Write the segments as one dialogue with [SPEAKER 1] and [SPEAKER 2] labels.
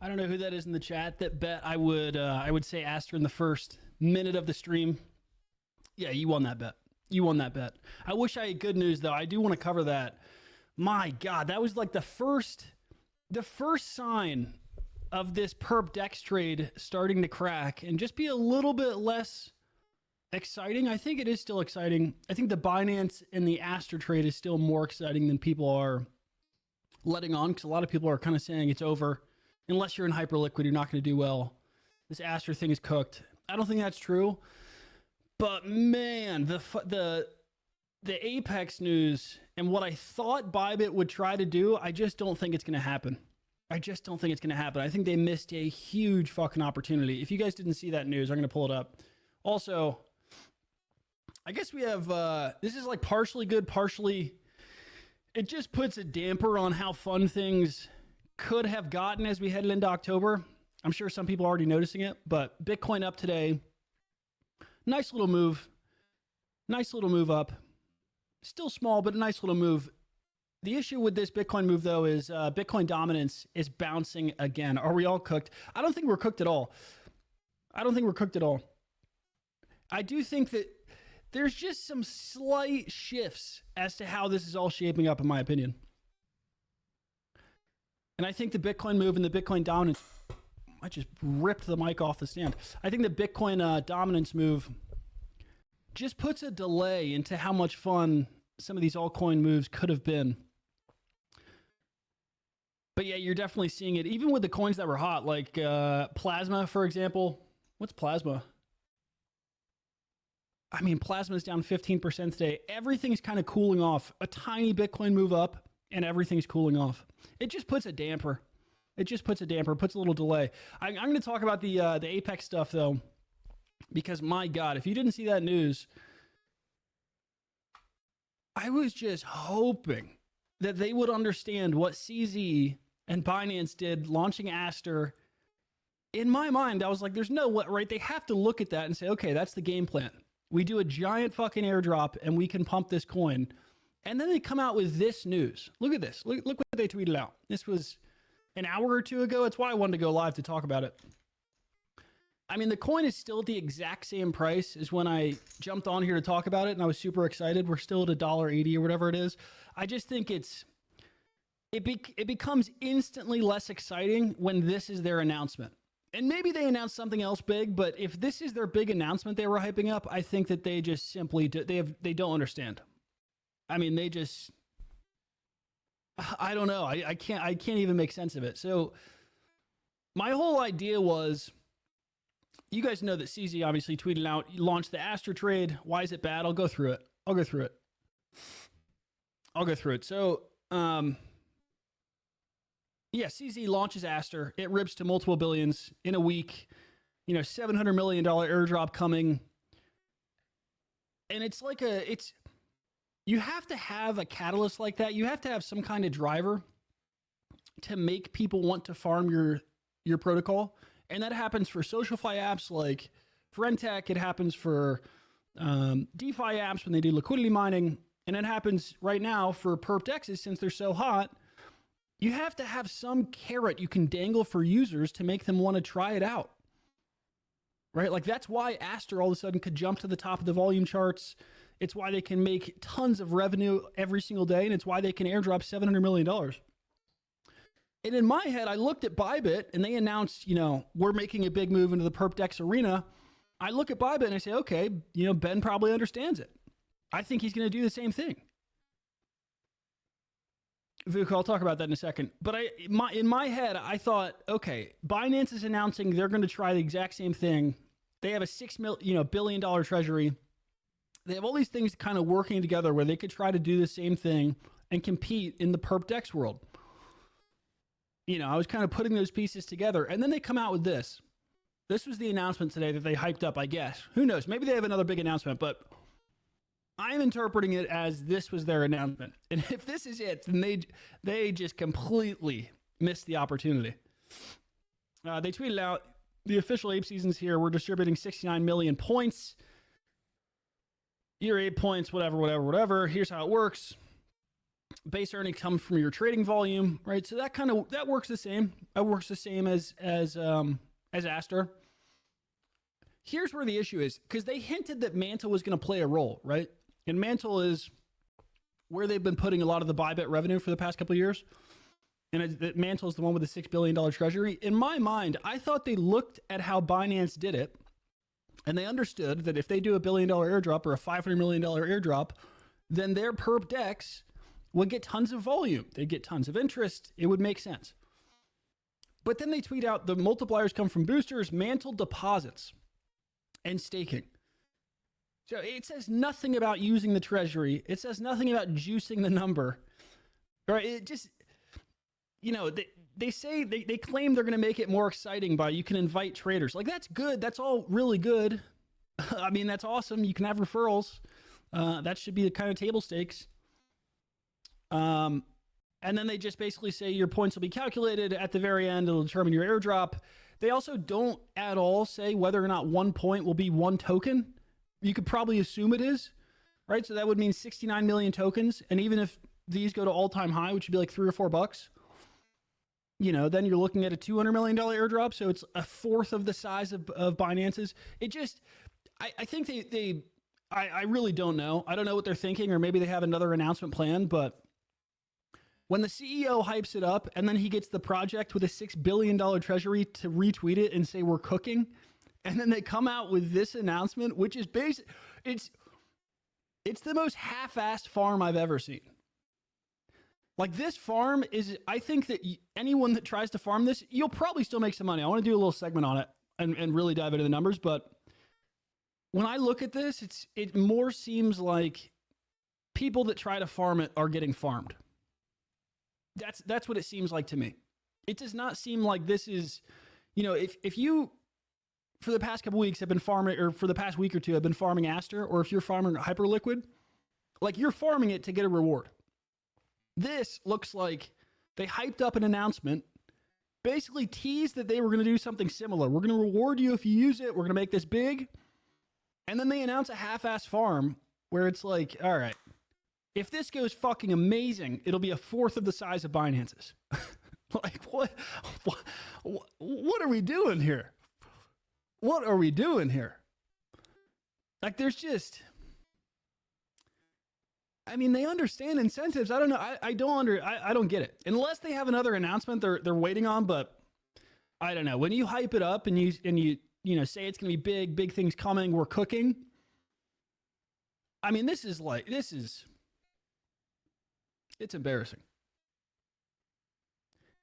[SPEAKER 1] I don't know who that is in the chat that bet I would say Aster in the first minute of the stream. Yeah, you won that bet. You won that bet. I wish I had good news though. I do want to cover that. My God, that was like the first sign of this perp dex trade starting to crack and just be a little bit less exciting. I think it is still exciting. I think the Binance and the Aster trade is still more exciting than people are letting on, because a lot of people are kind of saying it's over. Unless you're in Hyperliquid, you're not going to do well. This Aster thing is cooked. I don't think that's true. But man, the Apex news and what I thought Bybit would try to do, I just don't think it's going to happen. I just don't think it's going to happen. I think they missed a huge fucking opportunity. If you guys didn't see that news, I'm going to pull it up. Also, I guess we have, this is like partially good, partially, it just puts a damper on how fun things could have gotten as we headed into October. I'm sure some people are already noticing it, but Bitcoin up today. Nice little move. Nice little move up. Still small, but a nice little move. The issue with this Bitcoin move, though, is Bitcoin dominance is bouncing again. Are we all cooked? I don't think we're cooked at all. I don't think we're cooked at all. I do think that there's just some slight shifts as to how this is all shaping up, in my opinion. And I think the Bitcoin move and the Bitcoin dominance, I just ripped the mic off the stand. I think the Bitcoin dominance move just puts a delay into how much fun some of these altcoin moves could have been. But yeah, you're definitely seeing it. Even with the coins that were hot, like Plasma, for example. What's Plasma? I mean, Plasma is down 15% today. Everything's kind of cooling off. A tiny Bitcoin move up, and everything's cooling off. It just puts a damper. It just puts a damper, puts a little delay. I'm going to talk about the Apex stuff, though, because my God, if you didn't see that news, I was just hoping that they would understand what CZ and Binance did launching Aster. In my mind, I was like, there's no way, right? They have to look at that and say, okay, that's the game plan. We do a giant fucking airdrop and we can pump this coin. And then they come out with this news. Look at this. Look what they tweeted out. This was an hour or two ago. It's why I wanted to go live to talk about it. I mean, the coin is still at the exact same price as when I jumped on here to talk about it, and I was super excited. We're still at $1.80 or whatever it is. I just think it becomes instantly less exciting when this is their announcement. And maybe they announced something else big, but if this is their big announcement they were hyping up, I think that they just simply they don't understand. I mean, they just, I don't know. I can't even make sense of it. So my whole idea was, you guys know that CZ obviously tweeted out, launched the Aster trade. Why is it bad? I'll go through it. So, yeah, CZ launches Aster. It rips to multiple billions in a week. You know, $700 million airdrop coming. And it's like you have to have a catalyst like that. You have to have some kind of driver to make people want to farm your protocol. And that happens for SocialFi apps like Frentech. It happens for DeFi apps when they do liquidity mining. And it happens right now for perp dexes since they're so hot. You have to have some carrot you can dangle for users to make them want to try it out. Right? Like that's why Aster all of a sudden could jump to the top of the volume charts. It's why they can make tons of revenue every single day. And it's why they can airdrop $700 million. And in my head, I looked at Bybit and they announced, we're making a big move into the perp dex arena. I look at Bybit and I say, okay, Ben probably understands it. I think he's going to do the same thing. Vuk, I'll talk about that in a second. But in my head, I thought, okay, Binance is announcing they're going to try the exact same thing. They have a $6 billion treasury. They have all these things kind of working together where they could try to do the same thing and compete in the perp dex world. I was kind of putting those pieces together. And then they come out with this. This was the announcement today that they hyped up, I guess. Who knows? Maybe they have another big announcement, but I'm interpreting it as this was their announcement. And if this is it, then they just completely missed the opportunity. They tweeted out, the official ape season's here. We're distributing 69 million points. Year 8 points, whatever. Here's how it works. base earnings come from your trading volume, right? So that works the same. That works the same as Aster. Here's where the issue is, because they hinted that Mantle was going to play a role, right? And Mantle is where they've been putting a lot of the Bybit revenue for the past couple of years. And Mantle is the one with the $6 billion treasury. In my mind, I thought they looked at how Binance did it, and they understood that if they do $1 billion airdrop or a $500 million airdrop, then their perp DEX would get tons of volume. They'd get tons of interest. It would make sense. But then they tweet out the multipliers come from boosters, Mantle deposits, and staking. So it says nothing about using the treasury. It says nothing about juicing the number. Right? It just, they say, they claim they're going to make it more exciting by you can invite traders. Like, that's good. That's all really good. I mean, that's awesome. You can have referrals. That should be the kind of table stakes. And then they just basically say your points will be calculated at the very end. It'll determine your airdrop. They also don't at all say whether or not 1 point will be 1 token. You could probably assume it is, right? So that would mean 69 million tokens. And even if these go to all-time high, which would be like $3 or $4, then you're looking at a $200 million airdrop. So it's a fourth of the size of Binance's. It just, I think I really don't know. I don't know what they're thinking, or maybe they have another announcement plan, but when the CEO hypes it up and then he gets the project with a $6 billion treasury to retweet it and say we're cooking, and then they come out with this announcement, which is it's the most half-assed farm I've ever seen. Like, this farm is, I think that anyone that tries to farm this, you'll probably still make some money. I want to do a little segment on it and really dive into the numbers, but when I look at this, it more seems like people that try to farm it are getting farmed. That's what it seems like to me. It does not seem like this is, if you, for the past couple weeks have been farming, or for the past week or two have been farming Aster, or if you're farming Hyperliquid, like, you're farming it to get a reward. This looks like they hyped up an announcement, basically teased that they were going to do something similar. We're going to reward you if you use it. We're going to make this big. And then they announce a half-ass farm where it's like, all right, if this goes fucking amazing, it'll be a fourth of the size of Binance's. Like, what are we doing here? What are we doing here? Like, there's just, I mean, they understand incentives. I don't know. I don't get it. Unless they have another announcement they're waiting on, but I don't know. When you hype it up and you say it's going to be big things coming, we're cooking. I mean, it's embarrassing.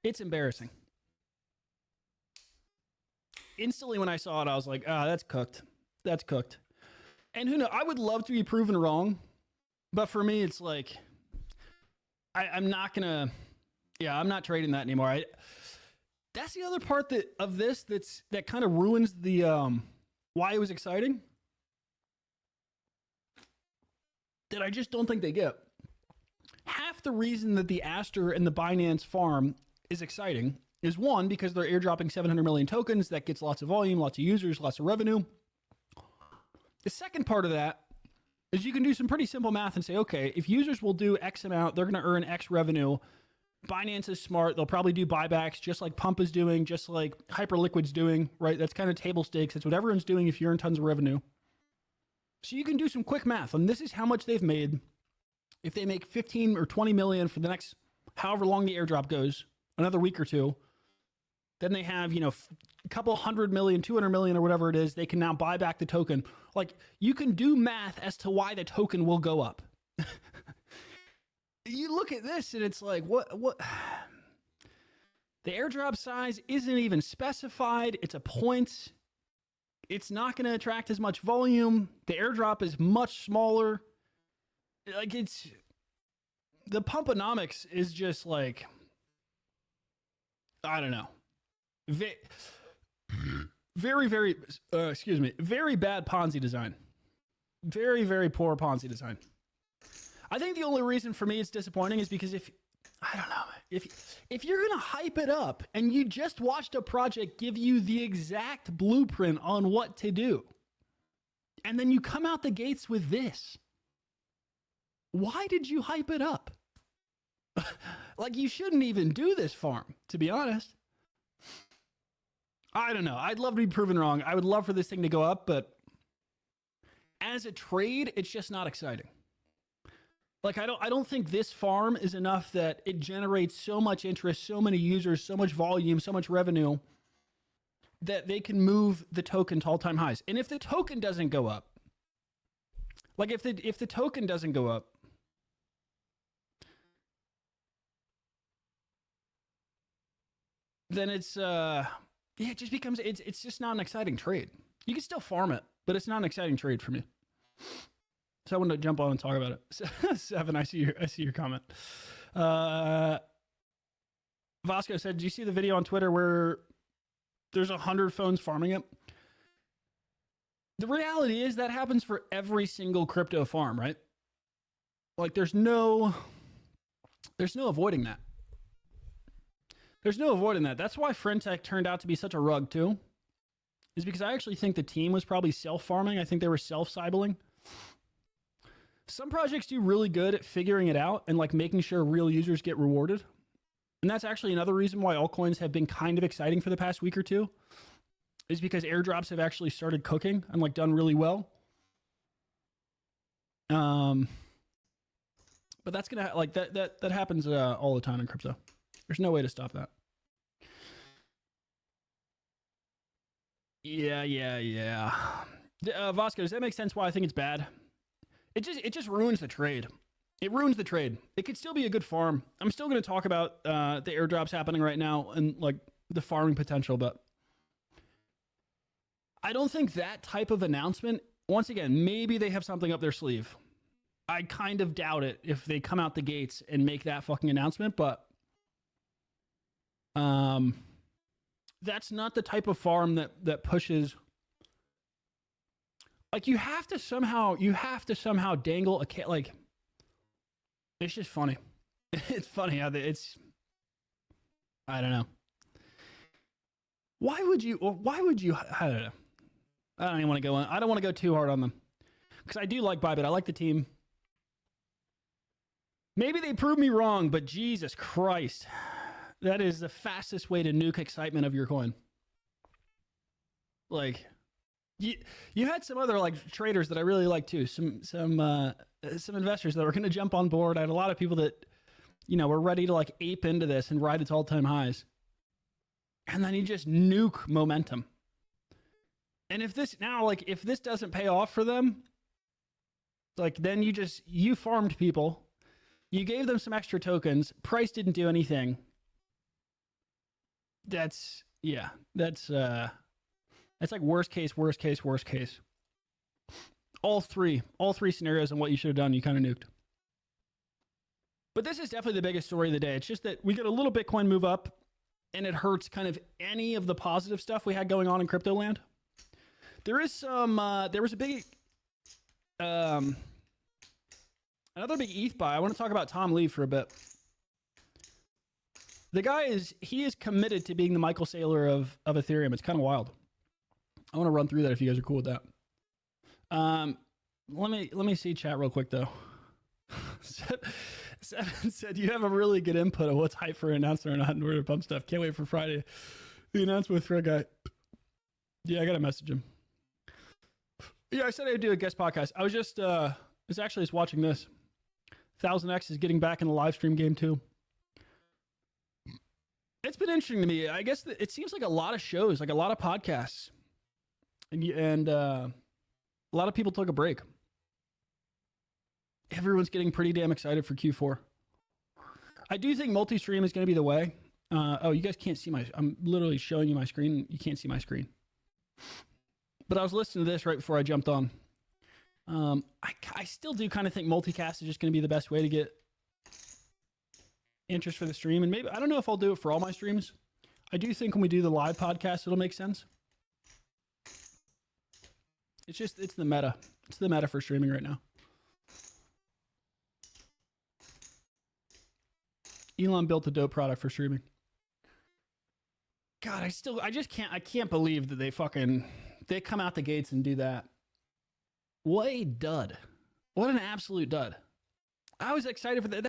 [SPEAKER 1] It's embarrassing. Instantly when I saw it, I was like, that's cooked. That's cooked. And who knows? I would love to be proven wrong, but for me, it's like, I'm not trading that anymore. That's the other part that kind of ruins the, why it was exciting, that I just don't think they get. Half the reason that the Aster and the Binance farm is exciting is, one, because they're airdropping 700 million tokens. That gets lots of volume, lots of users, lots of revenue. The second part of that is you can do some pretty simple math and say, okay, if users will do X amount, they're going to earn X revenue. Binance is smart. They'll probably do buybacks just like Pump is doing, just like Hyperliquid's doing, right? That's kind of table stakes. That's what everyone's doing if you earn tons of revenue. So you can do some quick math, and this is how much they've made. If they make 15 or 20 million for the next however long the airdrop goes, another week or two, then they have, a couple 100 million, 200 million or whatever it is, they can now buy back the token. Like, you can do math as to why the token will go up. You look at this and it's like, what? The airdrop size isn't even specified. It's a point. It's not going to attract as much volume. The airdrop is much smaller. Like, the pumponomics is just like, I don't know. Very bad Ponzi design. Very, very poor Ponzi design. I think the only reason for me it's disappointing is because if you're going to hype it up and you just watched a project give you the exact blueprint on what to do, and then you come out the gates with this, why did you hype it up? Like, you shouldn't even do this farm, to be honest. I don't know. I'd love to be proven wrong. I would love for this thing to go up, but as a trade, it's just not exciting. Like, I don't think this farm is enough that it generates so much interest, so many users, so much volume, so much revenue that they can move the token to all-time highs. And if the token doesn't go up, like if the token doesn't go up, then it's it just becomes it's just not an exciting trade. You can still farm it, but it's not an exciting trade for me. So I wanted to jump on and talk about it. Seven, I see your comment. Vasco said, "Do you see the video on Twitter where there's 100 phones farming it?" The reality is that happens for every single crypto farm, right? Like, there's no avoiding that. There's no avoiding that. That's why Frentech turned out to be such a rug too, is because I actually think the team was probably self-farming. I think they were self-sibling. Some projects do really good at figuring it out and like making sure real users get rewarded. And that's actually another reason why altcoins have been kind of exciting for the past week or two, is because airdrops have actually started cooking and like done really well. But that's gonna like that happens all the time in crypto. There's no way to stop that. Yeah. Vasco, does that make sense why I think it's bad? It just ruins the trade. It ruins the trade. It could still be a good farm. I'm still going to talk about the airdrops happening right now and like the farming potential, but I don't think that type of announcement, once again, maybe they have something up their sleeve. I kind of doubt it if they come out the gates and make that fucking announcement, but that's not the type of farm that pushes. Like, you have to somehow dangle a cat. Like, it's just funny. It's funny how I don't know. Why would you, I don't know. I don't even want to go on. I don't want to go too hard on them because I do like Bybit. I like the team. Maybe they prove me wrong, but Jesus Christ, that is the fastest way to nuke excitement of your coin. Like, you had some other like traders that I really like too. Some investors that were going to jump on board. I had a lot of people that, were ready to like ape into this and ride its all-time highs. And then you just nuke momentum. And if this doesn't pay off for them, like, then you farmed people. You gave them some extra tokens. Price didn't do anything. That's like worst case. All three scenarios and what you should have done, you kind of nuked. But this is definitely the biggest story of the day. It's just that we get a little Bitcoin move up and it hurts kind of any of the positive stuff we had going on in crypto land. There is there was a big, another big ETH buy. I want to talk about Tom Lee for a bit. The guy he is committed to being the Michael Saylor of Ethereum. It's kind of wild. I want to run through that if you guys are cool with that. Let me see chat real quick though. Seven said, "You have a really good input on what's hype for an announcement or not, and where to pump stuff. Can't wait for Friday. The announcement with Fred guy." Yeah, I gotta message him. Yeah, I said I'd do a guest podcast. I was just watching this. 1000X is getting back in the live stream game too. It's been interesting to me. I guess it seems like a lot of shows, like a lot of podcasts, and a lot of people took a break. Everyone's getting pretty damn excited for Q4. I do think multi-stream is going to be the way. Oh, you guys can't see I'm literally showing you my screen. You can't see my screen. But I was listening to this right before I jumped on. I still do kind of think multicast is just going to be the best way to get interest for the stream. And maybe, I don't know if I'll do it for all my streams. I do think when we do the live podcast, it'll make sense. It's the meta. It's the meta for streaming right now. Elon built a dope product for streaming. God, I can't believe that they come out the gates and do that. What a dud. What an absolute dud. I was excited for that.